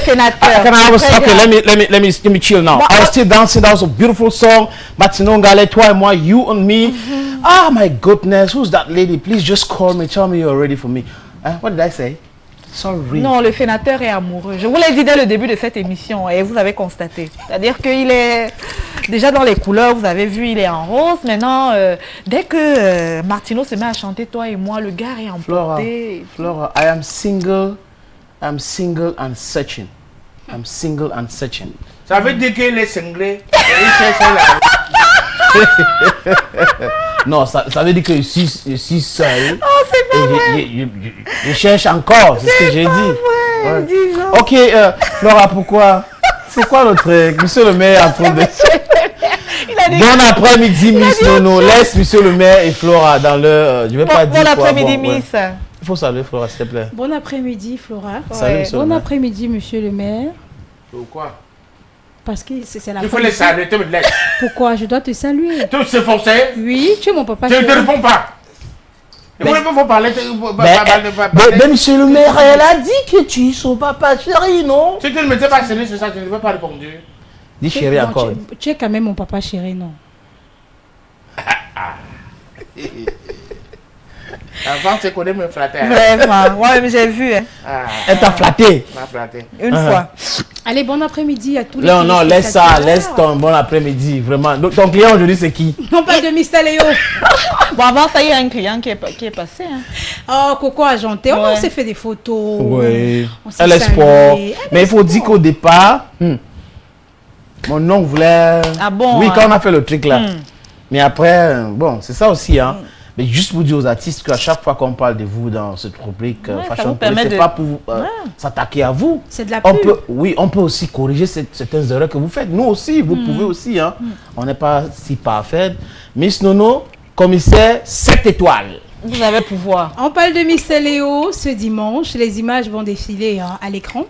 sénateur. Can I have a second? Let me chill now. I was still dancing. That was a beautiful song. Martino Ngale, toi et moi, you and me. Ah, my goodness. Who's that lady? Please just call me. Tell me you're ready for me. What did I say? Sorry. Non, le sénateur est amoureux. Je vous l'ai dit dès le début de cette émission et vous avez constaté. C'est-à-dire qu'il est déjà dans les couleurs, vous avez vu, il est en rose. Maintenant, dès que Martino se met à chanter toi et moi, le gars est emporté. Flora, I am single. I'm single and searching. I'm single and searching. Ça veut dire qu'il est cinglé. Non, ça veut dire que je suis seul. Oh, c'est pas vrai. Je cherche encore, c'est ce que j'ai dit. Ouais. Ok, Flora, pourquoi? C'est quoi le truc? Monsieur le maire en train de... Bon après-midi, Miss Nono. Laisse Monsieur le maire et Flora dans le... je vais pas dire bon quoi. Après-midi, Miss. Il faut saluer Flora, s'il te plaît. Bon après-midi, Flora. Salut, bon après-midi, Monsieur le maire. Pourquoi? Parce que c'est la Il faut les saluer, tu me laisses. Pourquoi? Je dois te saluer. Tu sais français? Oui, tu es mon papa. Je ne te réponds pas. Vous ne pouvez pas parler. Mais monsieur le maire, elle a dit que tu es son papa chéri, non? Si tu ne m'étais pas sonné sur ça, je ne vais pas répondre. Dis chéri encore. Tu es quand même mon papa chéri, non? Avant, tu connais me flatter. Vraiment, ouais, j'ai vu. Hein. Elle t'a flatté. Une fois. Allez, bon après-midi à tous les Non, laisse ça, laisse ton bon après-midi, vraiment. Donc, ton client aujourd'hui, c'est qui? On parle de Mr. Léo. Bon, avant, ça y est, un client qui est passé. Hein. Oh, Coco Agenté, on s'est fait des photos. Oui, elle est sport. Mais il faut dire qu'au départ, mon oncle voulait... Ah bon? Oui, quand on a fait le truc là. Mais après, bon, c'est ça aussi, hein. Mais juste pour dire aux artistes qu'à chaque fois qu'on parle de vous dans cette rubrique Fashion Police, c'est pas pour s'attaquer à vous. C'est de la pub. On peut aussi corriger certaines erreurs que vous faites. Nous aussi, vous pouvez aussi. Hein. On n'est pas si parfaits. Miss Nono, commissaire 7 étoiles. Vous avez pouvoir. On parle de Mr. Léo ce dimanche. Les images vont défiler à l'écran.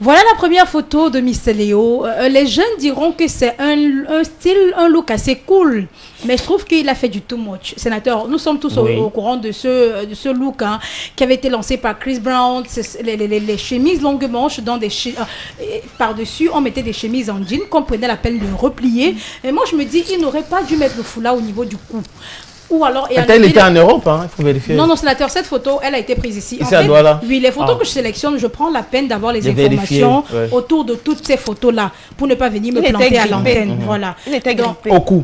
Voilà la première photo de Mr. Léo. Les jeunes diront que c'est un style, un look assez cool. Mais je trouve qu'il a fait du too much. Sénateur, nous sommes tous au courant de ce look qui avait été lancé par Chris Brown. Les chemises longues manches dans des par-dessus, on mettait des chemises en jean qu'on prenait la peine de replier. Et moi, je me dis, il n'aurait pas dû mettre le foulard au niveau du cou. Ou alors, elle était en Europe, hein, il faut vérifier. Non, sénateur, cette photo, elle a été prise ici. Ici à Douala. Oui, les photos que je sélectionne, je prends la peine d'avoir les informations autour de toutes ces photos-là pour ne pas venir me planter à l'antenne. Voilà. Il était grippé. Au cou.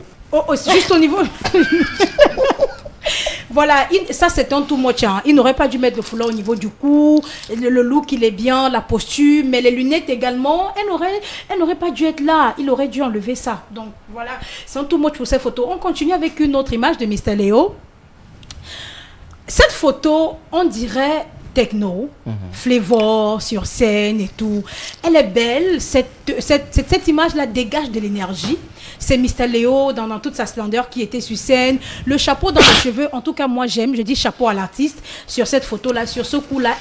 Juste au niveau... Voilà, ça c'est un tout much. Hein. Il n'aurait pas dû mettre le foulard au niveau du cou. Le look, il est bien, la posture, mais les lunettes également, elle n'aurait pas dû être là. Il aurait dû enlever ça. Donc voilà, c'est un tout much pour ces photos. On continue avec une autre image de Mr. Léo. Cette photo, on dirait techno, Flavor sur scène et tout. Elle est belle. Cette image-là dégage de l'énergie. C'est Mr. Léo dans toute sa splendeur qui était sur scène. Le chapeau dans les cheveux, en tout cas, moi j'aime. Je dis chapeau à l'artiste. Sur cette photo-là, sur ce coup-là,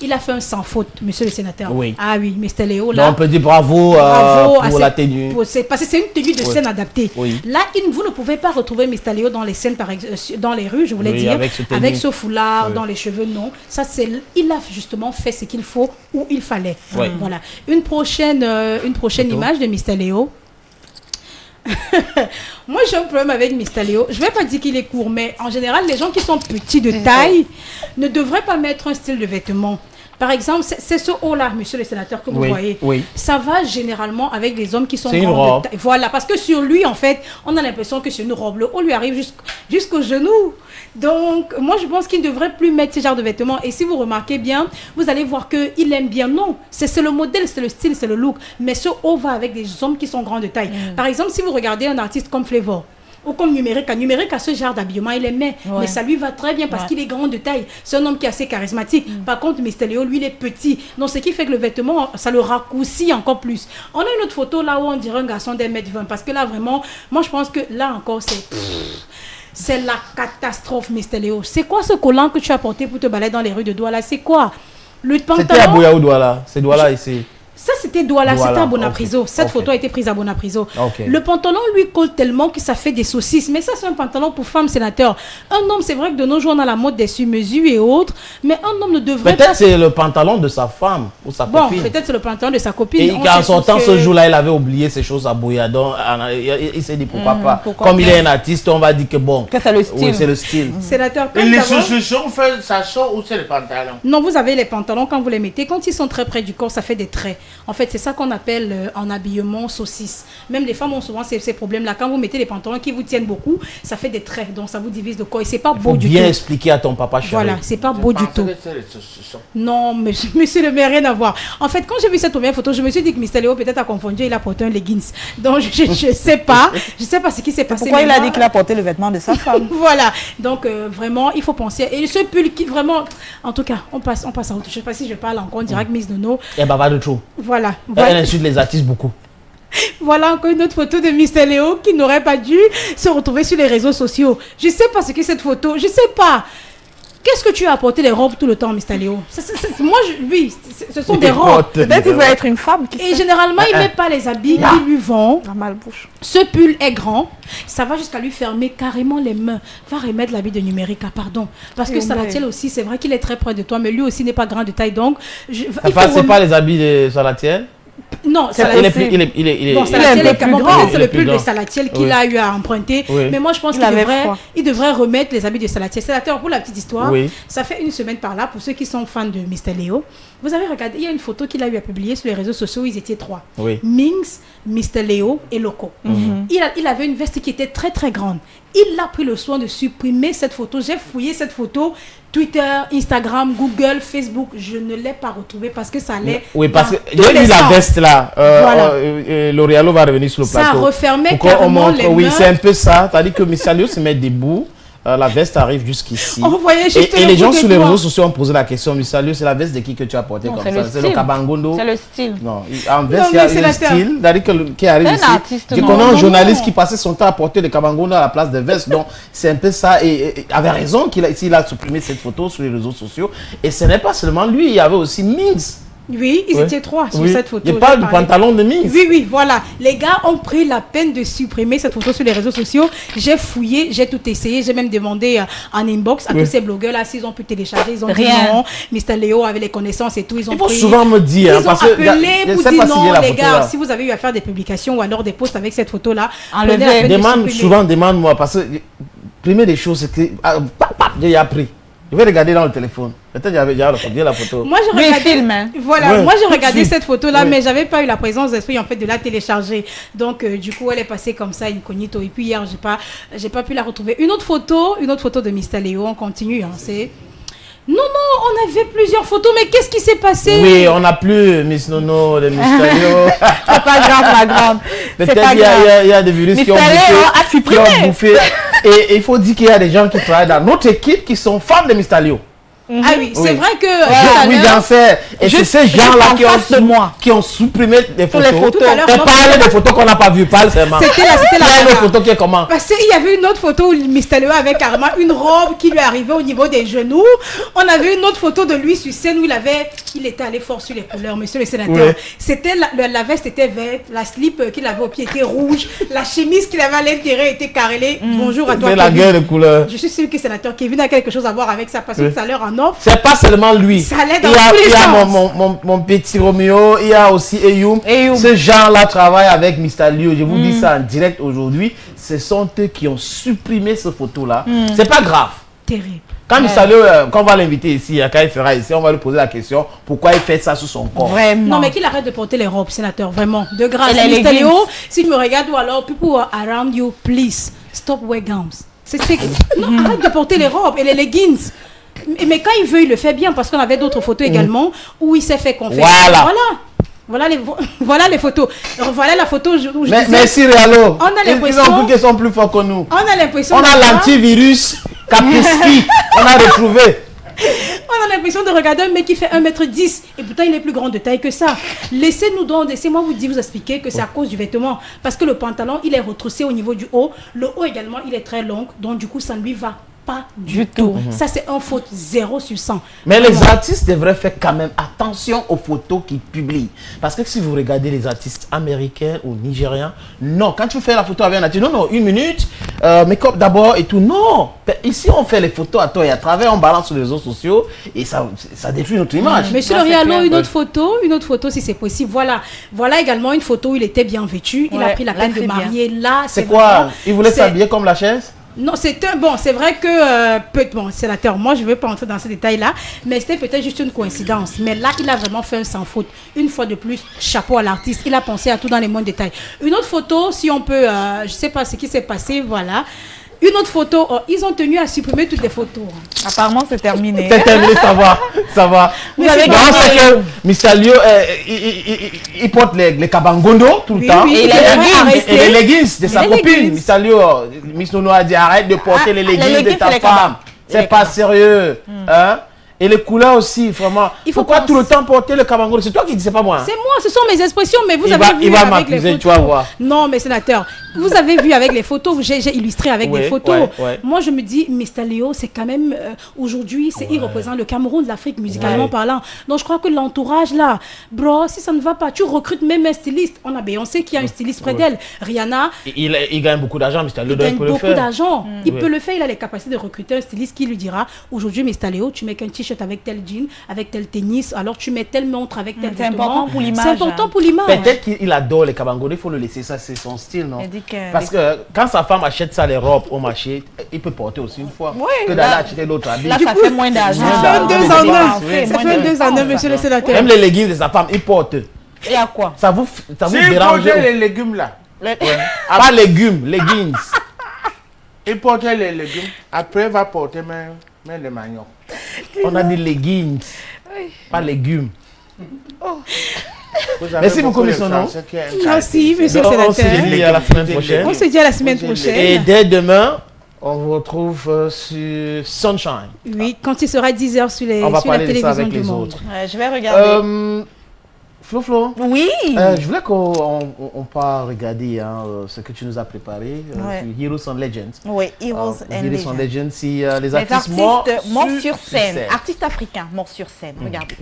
il a fait un sans faute, monsieur le sénateur. Oui. Ah oui, Mr. Léo, là. Donc, on peut dire bravo pour la tenue. Parce que c'est une tenue de scène adaptée. Oui. Là, vous ne pouvez pas retrouver Mr. Léo dans les scènes, dans les rues, je voulais dire, avec ce foulard, dans les cheveux, non. Ça, il a justement fait ce qu'il faut où il fallait. Oui. Voilà. Une prochaine image de Mr. Léo. Moi j'ai un problème avec Mr. Léo. Je vais pas dire qu'il est court, mais en général les gens qui sont petits de taille ne devraient pas mettre un style de vêtement. Par exemple, c'est ce haut-là, monsieur le sénateur, que vous voyez. Oui. Ça va généralement avec les hommes qui sont grands de taille. Voilà, parce que sur lui, en fait, on a l'impression que c'est une robe. Le haut lui arrive jusqu'au genou. Donc, moi, je pense qu'il ne devrait plus mettre ce genre de vêtements. Et si vous remarquez bien, vous allez voir qu'il aime bien. Non, c'est le modèle, c'est le style, c'est le look. Mais ce haut va avec des hommes qui sont grands de taille. Par exemple, si vous regardez un artiste comme Flavor, ou comme Numérique a ce genre d'habillement, il aimait, mais ça lui va très bien parce qu'il est grand de taille. C'est un homme qui est assez charismatique. Par contre, Mr. Léo, lui, il est petit. Donc, ce qui fait que le vêtement, ça le raccourcit encore plus. On a une autre photo là où on dirait un garçon d'1m20 parce que là, vraiment, moi, je pense que là encore, c'est la catastrophe, Mr. Léo. C'est quoi ce collant que tu as porté pour te balader dans les rues de Douala? C'est quoi? Le pantalon... C'était à Boya ou Douala? C'est Douala ici. Ça, c'était Douala, c'était à Bonapriso. Cette photo a été prise à Bonapriso. Le pantalon lui colle tellement que ça fait des saucisses. Mais ça, c'est un pantalon pour femme sénateur. Un homme, c'est vrai que de nos jours, on a la mode des sur-mesures et autres, mais un homme ne devrait pas... Peut-être c'est le pantalon de sa femme ou sa copine. Bon, peut-être c'est le pantalon de sa copine. Et en sortant ce jour-là, il avait oublié ces choses à Boyadon. Il s'est dit pourquoi pas. Comme il est un artiste, on va dire que bon. Que c'est le style. Oui, c'est le style. Sénateur, et les chaussures, ça sort ou c'est les pantalons? Non, vous avez les pantalons, quand vous les mettez, quand ils sont très près du corps, ça fait des traits. En fait, c'est ça qu'on appelle en habillement saucisse. Même les femmes ont souvent ces problèmes-là. Quand vous mettez les pantalons qui vous tiennent beaucoup, ça fait des traits. Donc ça vous divise le corps. Et c'est pas beau du tout. Bien expliquer à ton papa chéri. Voilà, c'est pas beau du tout. Non, mais monsieur le maire, rien à voir. En fait, quand j'ai vu cette première photo, je me suis dit que Mr. Léo peut-être a confondu, il a porté un leggings. Donc je sais pas. Je sais pas ce qui s'est passé. Pourquoi il a dit qu'il a porté le vêtement de sa femme? Voilà. Donc vraiment, il faut penser. Et ce pull qui vraiment, en tout cas, on passe à autre chose. Je sais pas si je parle encore en direct, Miss Nono. Et bah, de trop. Voilà. Elle insulte les artistes beaucoup. Voilà encore une autre photo de Mr. Léo qui n'aurait pas dû se retrouver sur les réseaux sociaux. Je sais pas ce qu'est cette photo. Je sais pas. Qu'est-ce que tu as apporté les robes tout le temps, Mr. Léo? Moi, oui, ce sont des robes. Peut-être qu'il veut être une femme. Et généralement, il ne met pas les habits qu'il lui vend. Ce pull est grand. Ça va jusqu'à lui fermer carrément les mains. Va remettre l'habit de numérique, pardon. Parce que Salatiel aussi, c'est vrai qu'il est très près de toi, mais lui aussi n'est pas grand de taille. Donc, c'est pas les habits de Salatiel? Non, il est plus grand. C'est le pull de Salatiel qu'il a eu à emprunter. Mais moi, je pense qu'il devrait remettre les habits de Salatiel. Sénateur, pour la petite histoire, ça fait une semaine par là, pour ceux qui sont fans de Mr. Léo, vous avez regardé, il y a une photo qu'il a eu à publier sur les réseaux sociaux, ils étaient 3. Mings, Mr. Léo et Loco. Il avait une veste qui était très très grande. Il a pris le soin de supprimer cette photo. J'ai fouillé cette photo. Twitter, Instagram, Google, Facebook, je ne l'ai pas retrouvée parce que ça allait. Oui, parce que j'ai vu la veste là. L'Oréalo va revenir sur le plateau. Ça refermait carrément les mains. Oui, c'est un peu ça. C'est-à-dire que Mr. Léo se met debout. La veste arrive jusqu'ici. Et les gens sur les réseaux sociaux ont posé la question, Mr. Léo, c'est la veste de qui que tu as porté comme ça? C'est le Kabangondo. C'est le style. Non, en veste, il y a le style. C'est-à-dire qui arrive ici. Je connais un journaliste qui passait son temps à porter le Kabangondo à la place de veste. Donc, c'est un peu ça. Et il avait raison s'il a supprimé cette photo sur les réseaux sociaux. Et ce n'est pas seulement lui, il y avait aussi Mings. Oui, ils étaient 3 sur cette photo. Il parle du pantalon de Mings. Oui, voilà. Les gars ont pris la peine de supprimer cette photo sur les réseaux sociaux. J'ai fouillé, j'ai tout essayé. J'ai même demandé en inbox à tous ces blogueurs-là s'ils ont pu télécharger. Ils ont dit non. Mr. Léo avait les connaissances et tout. Ils faut souvent me dire. Ils ont appelé pour dire non, les gars, si vous avez eu à faire des publications ou alors des posts avec cette photo-là, demande-moi. Parce que, première des choses, c'est que j'ai appris. Je vais regarder dans le téléphone. Peut-être j'avais déjà regardé la photo. Moi, j'ai regardé cette photo-là, mais j'avais pas eu la présence d'esprit en fait de la télécharger. Donc, du coup, elle est passée comme ça, incognito. Et puis hier, j'ai pas pu la retrouver. Une autre photo de Mr. Léo. On continue. C'est non, on avait plusieurs photos, mais qu'est-ce qui s'est passé? Oui, on n'a plus Miss Nono de Mr. Léo. C'est pas grave, ma grande. Peut-être il y a des virus qui ont bouffé. Et il faut dire qu'il y a des gens qui travaillent dans notre équipe qui sont fans de Mr. Léo. Ah oui, c'est vrai que... oui, bien fait. Et c'est ces gens-là qui ont supprimé des photos. Et parle des photos qu'on n'a pas vues. Parle seulement. C'était la photo qui est comment? Parce qu'il y avait une autre photo où Mr. Léo avait carrément une robe qui lui arrivait au niveau des genoux. On avait une autre photo de lui sur scène où il était allé fort sur les couleurs, monsieur le sénateur. C'était la veste était verte, la slip qu'il avait au pied était rouge, la chemise qu'il avait à l'intérieur était carrelée. Bonjour à toi. C'est la guerre de couleurs. Je suis sûr que le sénateur Kevin a quelque chose à voir avec ça parce que tout à l'heure en offre. C'est pas seulement lui. Ça allait dans tous les sens. Mon petit Roméo, il y a aussi Eyoum. Ce genre-là travaille avec Mr. Léo. Je vous dis ça en direct aujourd'hui. Ce sont eux qui ont supprimé cette photo-là. C'est pas grave. Terrible. Quand Mr. Léo, quand on va l'inviter ici, quand il sera ici, on va lui poser la question pourquoi il fait ça sur son corps. Vraiment. Non, mais qu'il arrête de porter les robes, sénateur, vraiment. De grâce. Mr. Léo, si tu me regardes ou alors, people around you, please, stop wear gowns. Non, arrête de porter les robes et les leggings. Mais quand il veut, il le fait bien parce qu'on avait d'autres photos également où il s'est fait confiance. Voilà les photos. Voilà la photo où je disais, merci Réalo. On a l'impression qu'ils sont plus forts que nous. On a l'impression. On a l'antivirus Kaspersky. On a retrouvé. On a l'impression de regarder un mec qui fait 1m10 et pourtant il est plus grand de taille que ça. Laissez-moi vous expliquer que c'est à cause du vêtement. Parce que le pantalon, il est retroussé au niveau du haut. Le haut également, il est très long. Donc du coup, ça ne lui va pas du tout. Ça, c'est un faute 0 sur 100. Mais les artistes devraient faire quand même attention aux photos qu'ils publient. Parce que si vous regardez les artistes américains ou nigériens, non, quand tu fais la photo avec un artiste, non, 1 minute, make-up d'abord et tout. Non, ici on fait les photos à toi et à travers, on balance sur les réseaux sociaux et ça détruit notre image. Monsieur Lorialo, une autre photo si c'est possible. Voilà également une photo où il était bien vêtu. Il a pris la peine de marier. Là, c'est quoi? Il voulait s'habiller comme la chaise? Non, c'est vrai que, sénateur, moi je ne veux pas entrer dans ces détails-là, mais c'était peut-être juste une coïncidence. Mais là, il a vraiment fait un sans faute. Une fois de plus, chapeau à l'artiste. Il a pensé à tout dans les moindres détails. Une autre photo, si on peut, je ne sais pas ce qui s'est passé, voilà. Une autre photo, ils ont tenu à supprimer toutes les photos. Apparemment, c'est terminé. C'est terminé, ça va. Vous avez c'est que Mr. Lio, il porte les kabangondo tout le temps. Oui, et les leggings de sa copine. Mr. Lio, Miss Nono a dit arrête de porter les leggings de ta femme. C'est pas sérieux. Hein? Et les couleurs aussi, vraiment. Pourquoi tout le temps porter le kabangondo? C'est toi qui dis, c'est pas moi. C'est moi, ce sont mes expressions, mais vous avez vu avec les photos. Tu vas voir. Non, mais sénateur, vous avez vu avec les photos, j'ai illustré avec des photos. Moi, je me dis, Mr. Léo, c'est quand même, aujourd'hui, il représente le Cameroun de l'Afrique, musicalement parlant. Donc, je crois que l'entourage, là, bro, si ça ne va pas, tu recrutes même un styliste. On a Beyoncé qui a un styliste près d'elle. Rihanna. Il gagne beaucoup d'argent, Mr. Léo. Il gagne beaucoup d'argent. Il peut le faire, il a les capacités de recruter un styliste qui lui dira, aujourd'hui, Mr. Léo, tu mets qu'un t-shirt avec tel jean, avec tel tennis, alors tu mets telle montre avec tel vêtement. C'est important pour l'image. C'est important pour l'image. Peut-être qu'il adore les kabangondo, il faut le laisser, ça c'est son style, non? Parce que quand sa femme achète ça, les robes au marché, il peut porter aussi une fois. Que d'aller acheter l'autre habit. Là, ça fait moins d'argent. Ça fait 2 en 1, monsieur le sénateur. Même les légumes de sa femme, il porte. Et à quoi? Ça vous dérange? Les légumes là. Pas légumes, leggings. Il portait les légumes. Après, il va porter même les maniocs. On a dit leggings, pas légumes. Merci beaucoup, monsieur Nono. Merci, monsieur le sénateur. On se dit à la semaine prochaine. On se dit à la semaine prochaine. Et dès demain, on vous retrouve sur Sunshine. Oui, quand il sera 10h sur la télévision du Monde. Je vais regarder. Flo, oui. Je voulais qu'on part regarder ce que tu nous as préparé sur Heroes and Legends. Oui, Heroes and Legends. Si les artistes morts sur scène. Artistes africains morts sur scène. Regardez.